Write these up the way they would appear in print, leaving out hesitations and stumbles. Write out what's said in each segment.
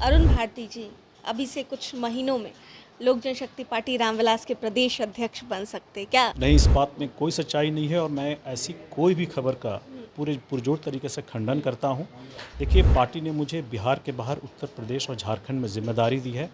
अरुण भारती जी अभी से कुछ महीनों में लोक जनशक्ति पार्टी रामविलास के प्रदेश अध्यक्ष बन सकते क्या? नहीं, इस बात में कोई सच्चाई नहीं है और मैं ऐसी कोई भी खबर का पूरे पुरजोर तरीके से खंडन करता हूं। देखिए, पार्टी ने मुझे बिहार के बाहर उत्तर प्रदेश और झारखंड में ज़िम्मेदारी दी है।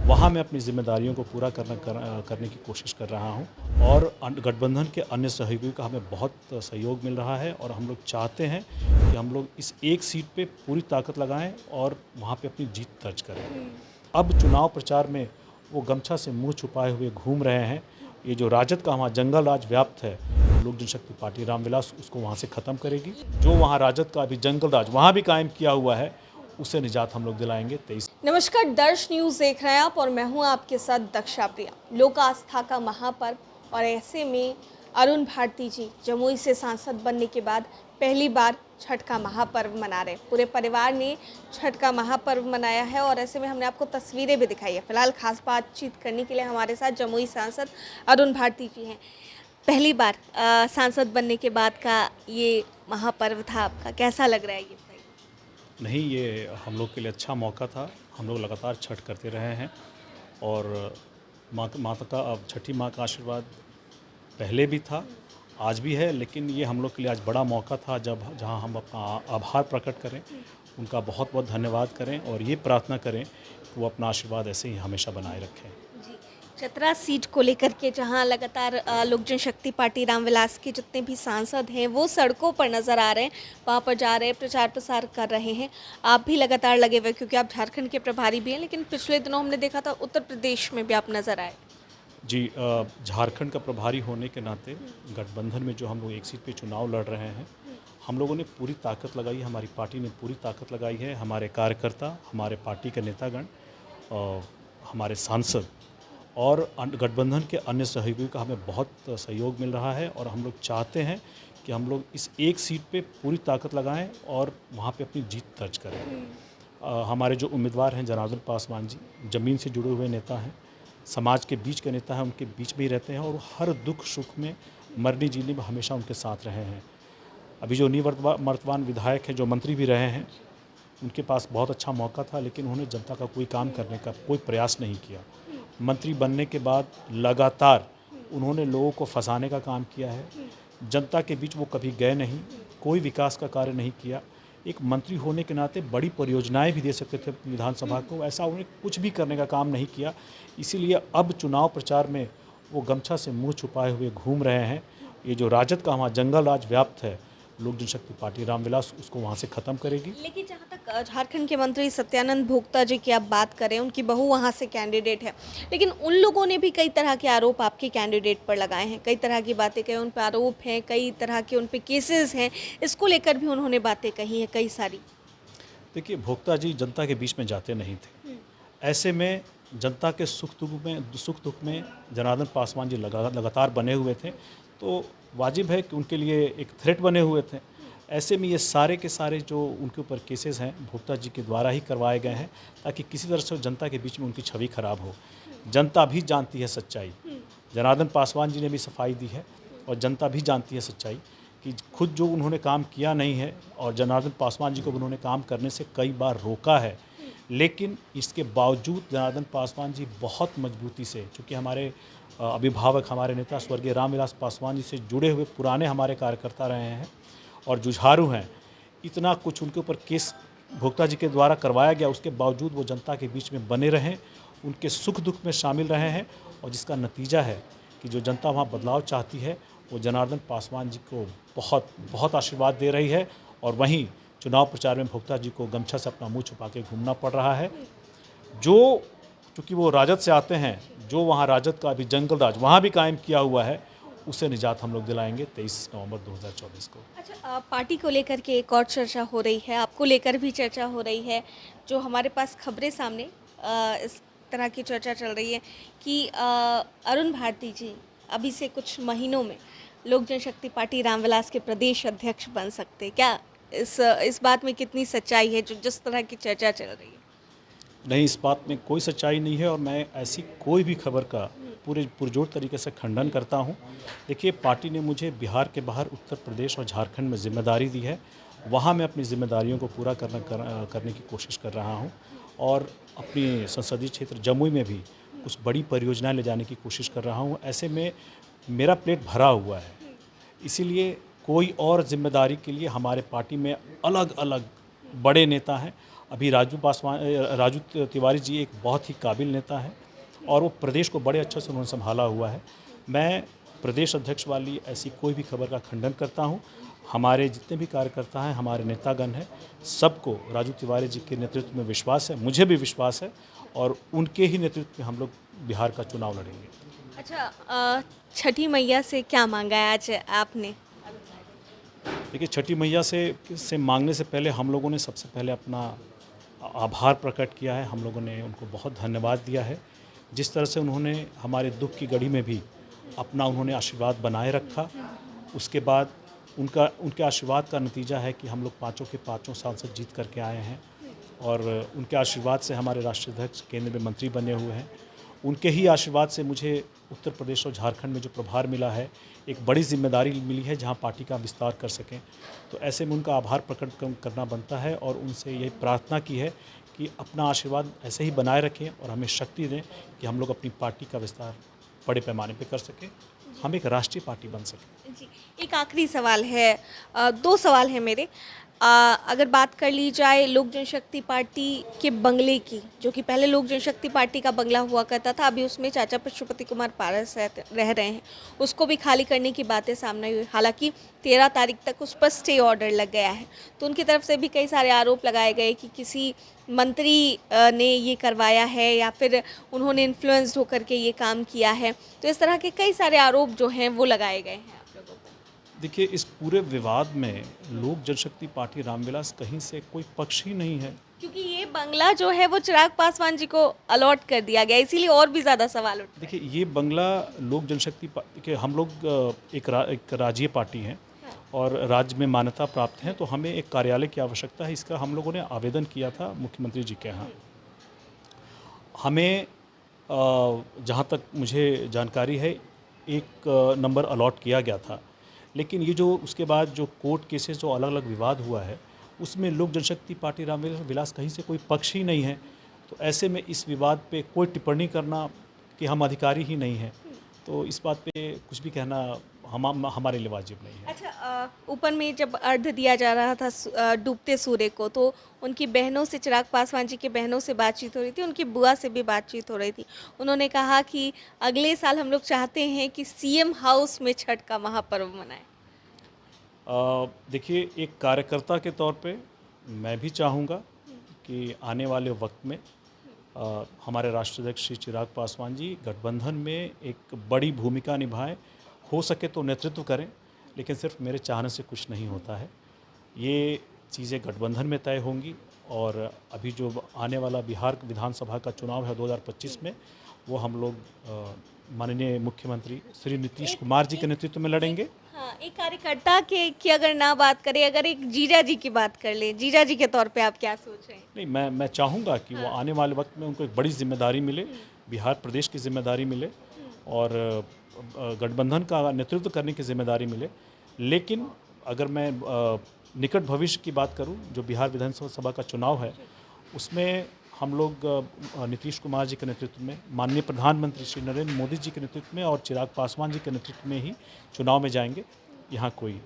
वहां मैं अपनी ज़िम्मेदारियों को पूरा करने की कोशिश कर रहा हूं और गठबंधन के अन्य सहयोगियों का हमें बहुत सहयोग मिल रहा है और हम लोग चाहते हैं कि हम लोग इस एक सीट पे पूरी ताकत लगाएं और वहां पे अपनी जीत दर्ज करें। अब चुनाव प्रचार में वो गमछा से मुंह छुपाए हुए घूम रहे हैं। ये जो राजद का वहाँ जंगल राज व्याप्त है, लोक जनशक्ति पार्टी रामविलास उसको वहाँ से ख़त्म करेगी। जो वहाँ राजद का अभी जंगल राज वहाँ भी कायम किया हुआ है, उससे निजात हम लोग दिलाएंगे 23। नमस्कार, दर्श न्यूज़ देख रहे हैं आप और मैं हूं आपके साथ दक्षा प्रिया। लोक आस्था का महापर्व और ऐसे में अरुण भारती जी जमुई से सांसद बनने के बाद पहली बार छठ का महापर्व मना रहे। पूरे परिवार ने छठ का महापर्व मनाया है और ऐसे में हमने आपको तस्वीरें भी दिखाई है। फिलहाल खास बातचीत करने के लिए हमारे साथ जमुई सांसद अरुण भारती जी हैं। पहली बार सांसद बनने के बाद का ये महापर्व था आपका, कैसा लग रहा है ये बताइए? नहीं, ये हम लोग के लिए अच्छा मौका था। हम लोग लगातार छठ करते रहे हैं और माता का अब छठी माँ का आशीर्वाद पहले भी था, आज भी है, लेकिन ये हम लोग के लिए आज बड़ा मौका था जब जहाँ हम अपना आभार प्रकट करें, उनका बहुत बहुत धन्यवाद करें और ये प्रार्थना करें कि वो अपना आशीर्वाद ऐसे ही हमेशा बनाए रखें। जी, चतरा सीट को लेकर के जहां लगातार लोक जनशक्ति पार्टी रामविलास के जितने भी सांसद हैं वो सड़कों पर नज़र आ रहे हैं, वहां पर जा रहे हैं, प्रचार प्रसार कर रहे हैं। आप भी लगातार लगे हुए क्योंकि आप झारखंड के प्रभारी भी हैं, लेकिन पिछले दिनों हमने देखा था उत्तर प्रदेश में भी आप नज़र आए। जी, झारखंड का प्रभारी होने के नाते गठबंधन में जो हम लोग एक सीट पे चुनाव लड़ रहे हैं, हम लोगों ने पूरी ताकत लगाई, हमारी पार्टी ने पूरी ताकत लगाई है। हमारे कार्यकर्ता, हमारे पार्टी के नेतागण, हमारे सांसद और गठबंधन के अन्य सहयोगियों का हमें बहुत सहयोग मिल रहा है और हम लोग चाहते हैं कि हम लोग इस एक सीट पे पूरी ताकत लगाएं और वहाँ पे अपनी जीत दर्ज करें। हमारे जो उम्मीदवार हैं जनार्दन पासवान जी, ज़मीन से जुड़े हुए नेता हैं, समाज के बीच के नेता हैं, उनके बीच में ही रहते हैं और हर दुख सुख में, मरने जीने में हमेशा उनके साथ रहे हैं। अभी जो निवर्तमान विधायक हैं, जो मंत्री भी रहे हैं, उनके पास बहुत अच्छा मौका था, लेकिन उन्होंने जनता का कोई काम करने का कोई प्रयास नहीं किया। मंत्री बनने के बाद लगातार उन्होंने लोगों को फंसाने का काम किया है। जनता के बीच वो कभी गए नहीं, कोई विकास का कार्य नहीं किया। एक मंत्री होने के नाते बड़ी परियोजनाएं भी दे सकते थे विधानसभा को, ऐसा उन्हें कुछ भी करने का काम नहीं किया। इसीलिए अब चुनाव प्रचार में वो गमछा से मुंह छुपाए हुए घूम रहे हैं। ये जो राजद का वहाँ जंगल राज व्याप्त है, लोक जनशक्ति पार्टी रामविलास उसको वहाँ से ख़त्म करेगी। लेकिन जहाँ तक झारखंड के मंत्री सत्यानंद भोक्ता जी की आप बात करें, उनकी बहू वहाँ से कैंडिडेट है, लेकिन उन लोगों ने भी कई तरह के आरोप आपके कैंडिडेट पर लगाए हैं, कई तरह की बातें कही, उन पर आरोप हैं, कई तरह के उन पर केसेस हैं, इसको लेकर भी उन्होंने बातें कही हैं कई सारी। देखिए, भोक्ता जी जनता के बीच में जाते नहीं थे। ऐसे में जनता के सुख दुख में जनार्दन पासवान जी लगातार बने हुए थे, तो वाजिब है कि उनके लिए एक थ्रेट बने हुए थे। ऐसे में ये सारे के सारे जो उनके ऊपर केसेस हैं, भोक्ता जी के द्वारा ही करवाए गए हैं, ताकि किसी तरह से जनता के बीच में उनकी छवि खराब हो। जनता भी जानती है सच्चाई, जनार्दन पासवान जी ने भी सफाई दी है और जनता भी जानती है सच्चाई कि खुद जो उन्होंने काम किया नहीं है और जनार्दन पासवान जी को उन्होंने काम करने से कई बार रोका है, लेकिन इसके बावजूद जनार्दन पासवान जी बहुत मजबूती से, चूँकि हमारे अभिभावक, हमारे नेता स्वर्गीय रामविलास पासवान जी से जुड़े हुए पुराने हमारे कार्यकर्ता रहे हैं और जुझारू हैं, इतना कुछ उनके ऊपर केस भोक्ता जी के द्वारा करवाया गया, उसके बावजूद वो जनता के बीच में बने रहें, उनके सुख दुख में शामिल रहे हैं और जिसका नतीजा है कि जो जनता वहाँ बदलाव चाहती है, वो जनार्दन पासवान जी को बहुत बहुत आशीर्वाद दे रही है। और वहीं चुनाव प्रचार में भोक्ता जी को गमछा से अपना मुंह छुपा के घूमना पड़ रहा है। जो चूँकि वो राजद से आते हैं, जो वहाँ राजद का अभी जंगल राज वहाँ भी कायम किया हुआ है, उससे निजात हम लोग दिलाएंगे 23 नवंबर 2024 को। अच्छा, पार्टी को लेकर के एक और चर्चा हो रही है, आपको लेकर भी चर्चा हो रही है। जो हमारे पास खबरें सामने इस तरह की चर्चा चल रही है कि अरुण भारती जी अभी से कुछ महीनों में लोक जनशक्ति पार्टी रामविलास के प्रदेश अध्यक्ष बन सकते क्या? इस बात में कितनी सच्चाई है, जो जिस तरह की चर्चा चल रही है? नहीं, इस बात में कोई सच्चाई नहीं है और मैं ऐसी कोई भी खबर का पूरे पुरजोर तरीके से खंडन करता हूं। देखिए, पार्टी ने मुझे बिहार के बाहर उत्तर प्रदेश और झारखंड में ज़िम्मेदारी दी है। वहां मैं अपनी ज़िम्मेदारियों को पूरा करने की कोशिश कर रहा हूं और अपनी संसदीय क्षेत्र जमुई में भी कुछ बड़ी परियोजनाएं ले जाने की कोशिश कर रहा हूँ। ऐसे में मेरा प्लेट भरा हुआ है, इसीलिए कोई और जिम्मेदारी के लिए हमारे पार्टी में अलग अलग बड़े नेता हैं। अभी राजू तिवारी जी एक बहुत ही काबिल नेता हैं और वो प्रदेश को बड़े अच्छे से उन्होंने संभाला हुआ है। मैं प्रदेश अध्यक्ष वाली ऐसी कोई भी खबर का खंडन करता हूँ। हमारे जितने भी कार्यकर्ता हैं, हमारे नेतागण हैं, सबको राजू तिवारी जी के नेतृत्व में विश्वास है, मुझे भी विश्वास है और उनके ही नेतृत्व में हम लोग बिहार का चुनाव लड़ेंगे। अच्छा, छठी मैया से क्या मांगा है आज आपने? देखिए, छठी मैया से मांगने से पहले हम लोगों ने सबसे पहले अपना आभार प्रकट किया है। हम लोगों ने उनको बहुत धन्यवाद दिया है। जिस तरह से उन्होंने हमारे दुख की घड़ी में भी उन्होंने आशीर्वाद बनाए रखा। उसके बाद उनके आशीर्वाद का नतीजा है कि हम लोग पाँचों के पाँचों सांसद जीत करके आए हैं और उनके आशीर्वाद से हमारे राष्ट्रीय अध्यक्ष केंद्र में मंत्री बने हुए हैं। उनके ही आशीर्वाद से मुझे उत्तर प्रदेश और झारखंड में जो प्रभार मिला है, एक बड़ी जिम्मेदारी मिली है जहां पार्टी का विस्तार कर सकें। तो ऐसे में उनका आभार प्रकट करना बनता है और उनसे यही प्रार्थना की है कि अपना आशीर्वाद ऐसे ही बनाए रखें और हमें शक्ति दें कि हम लोग अपनी पार्टी का विस्तार बड़े पैमाने पर कर सकें, हम एक राष्ट्रीय पार्टी बन सकें। जी, एक आखिरी सवाल है, दो सवाल हैं मेरे। अगर बात कर ली जाए लोक जनशक्ति पार्टी के बंगले की, जो कि पहले लोक जनशक्ति पार्टी का बंगला हुआ करता था, अभी उसमें चाचा पशुपति कुमार पारस रह रहे हैं, उसको भी खाली करने की बातें सामने हुई। हालांकि 13 तारीख तक उस पर स्टे ऑर्डर लग गया है, तो उनकी तरफ से भी कई सारे आरोप लगाए गए कि किसी मंत्री ने ये करवाया है या फिर उन्होंने इन्फ्लुएंस्ड होकर के ये काम किया है। तो इस तरह के कई सारे आरोप जो हैं वो लगाए गए हैं आप लोगों को। देखिए, इस पूरे विवाद में लोक जनशक्ति पार्टी रामविलास कहीं से कोई पक्ष ही नहीं है, क्योंकि ये बंगला जो है वो चिराग पासवान जी को अलॉट कर दिया गया, इसीलिए और भी ज़्यादा सवाल उठते हैं। देखिए, ये बंगला लोक जनशक्ति के हम लोग एक राज्यीय पार्टी हैं और राज्य में मान्यता प्राप्त हैं, तो हमें एक कार्यालय की आवश्यकता है। इसका हम लोगों ने आवेदन किया था मुख्यमंत्री जी के यहाँ। हमें जहाँ तक मुझे जानकारी है, एक नंबर अलॉट किया गया था, लेकिन ये जो उसके बाद जो कोर्ट केसेस जो अलग अलग विवाद हुआ है, उसमें लोक जनशक्ति पार्टी रामविलास कहीं से कोई पक्ष ही नहीं है। तो ऐसे में इस विवाद पे कोई टिप्पणी करना कि हम अधिकारी ही नहीं हैं, तो इस बात पे कुछ भी कहना हमारे लिए वाजिब नहीं है। अच्छा, ऊपर में जब अर्घ दिया जा रहा था डूबते सूर्य को, तो उनकी बहनों से, चिराग पासवान जी की बहनों से बातचीत हो रही थी, उनकी बुआ से भी बातचीत हो रही थी। उन्होंने कहा कि अगले साल हम लोग चाहते हैं कि सीएम हाउस में छठ का महापर्व मनाएं। देखिए, एक कार्यकर्ता के तौर पे मैं भी चाहूँगा कि आने वाले वक्त में हमारे राष्ट्रीय अध्यक्ष श्री चिराग पासवान जी गठबंधन में एक बड़ी भूमिका निभाएं, हो सके तो नेतृत्व करें, लेकिन सिर्फ मेरे चाहने से कुछ नहीं होता है। ये चीज़ें गठबंधन में तय होंगी और अभी जो आने वाला बिहार विधानसभा का चुनाव है 2025 में, वो हम लोग माननीय मुख्यमंत्री श्री नीतीश कुमार जी के नेतृत्व में लड़ेंगे। हाँ, एक कार्यकर्ता की अगर ना बात करें, अगर एक जीजा जी की बात कर ले, जीजा जी के तौर पे आप क्या सोच रहे हैं? नहीं, मैं चाहूँगा कि वो आने वाले वक्त में उनको एक बड़ी जिम्मेदारी मिले, बिहार प्रदेश की जिम्मेदारी मिले और गठबंधन का नेतृत्व करने की जिम्मेदारी मिले। लेकिन अगर मैं निकट भविष्य की बात करूं, जो बिहार विधानसभा का चुनाव है, उसमें हम लोग नीतीश कुमार जी के नेतृत्व में, माननीय प्रधानमंत्री श्री नरेंद्र मोदी जी के नेतृत्व में और चिराग पासवान जी के नेतृत्व में ही चुनाव में जाएंगे। यहाँ कोई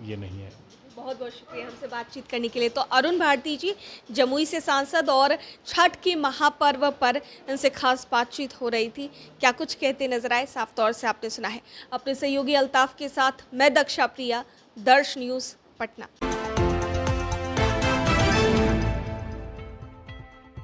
ये नहीं है। बहुत बहुत शुक्रिया हमसे बातचीत करने के लिए। तो अरुण भारती जी जमुई से सांसद और छठ के महापर्व पर इनसे खास बातचीत हो रही थी। क्या कुछ कहते नजर आए, साफ तौर से आपने सुना है। अपने सहयोगी अल्ताफ के साथ मैं दक्षा प्रिया, दर्श न्यूज़, पटना।